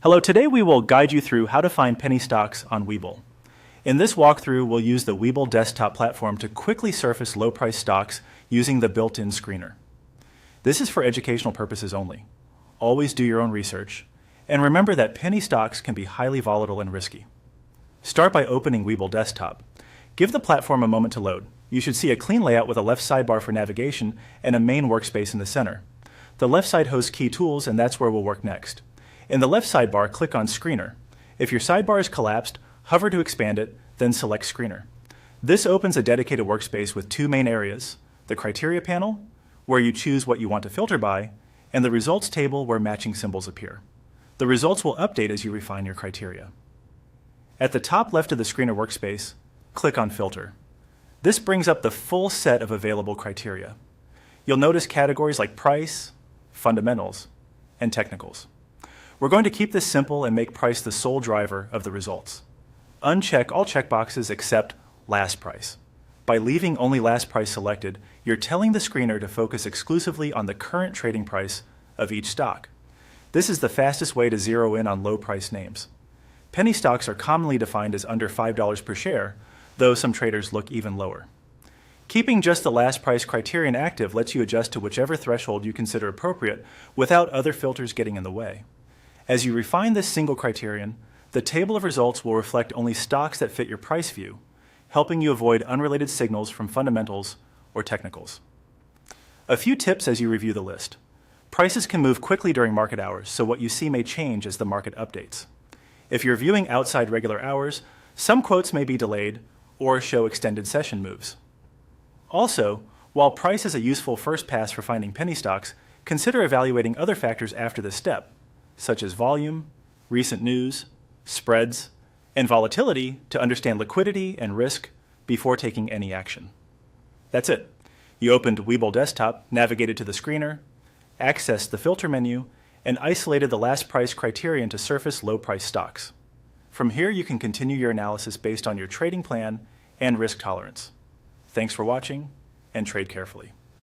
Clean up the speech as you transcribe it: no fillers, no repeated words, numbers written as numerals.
Hello, today we will guide you through how to find penny stocks on Webull. In this walkthrough, we'll use the Webull desktop platform to quickly surface low-price stocks using the built-in screener. This is for educational purposes only. Always do your own research, and remember that penny stocks can be highly volatile and risky. Start by opening Webull desktop. Give the platform a moment to load. You should see a clean layout with a left sidebar for navigation and a main workspace in the center. The left side hosts key tools, and that's where we'll work next. In the left sidebar, click on Screener. If your sidebar is collapsed, hover to expand it, then select Screener. This opens a dedicated workspace with two main areas: the Criteria panel, where you choose what you want to filter by, and the Results table, where matching symbols appear. The results will update as you refine your criteria. At the top left of the Screener workspace, click on Filter. This brings up the full set of available criteria. You'll notice categories like Price, Fundamentals, and Technicals. We're going to keep this simple and make price the sole driver of the results. Uncheck all checkboxes except last price. By leaving only last price selected, you're telling the screener to focus exclusively on the current trading price of each stock. This is the fastest way to zero in on low price names. Penny stocks are commonly defined as under $5 per share, though some traders look even lower. Keeping just the last price criterion active lets you adjust to whichever threshold you consider appropriate without other filters getting in the way. As you refine this single criterion, the table of results will reflect only stocks that fit your price view, helping you avoid unrelated signals from fundamentals or technicals. A few tips as you review the list. Prices can move quickly during market hours, so what you see may change as the market updates. If you're viewing outside regular hours, some quotes may be delayed or show extended session moves. Also, while price is a useful first pass for finding penny stocks, consider evaluating other factors after this step, such as volume, recent news, spreads, and volatility to understand liquidity and risk before taking any action. That's it. You opened Webull Desktop, navigated to the screener, accessed the filter menu, and isolated the last price criterion to surface low price stocks. From here, you can continue your analysis based on your trading plan and risk tolerance. Thanks for watching, and trade carefully.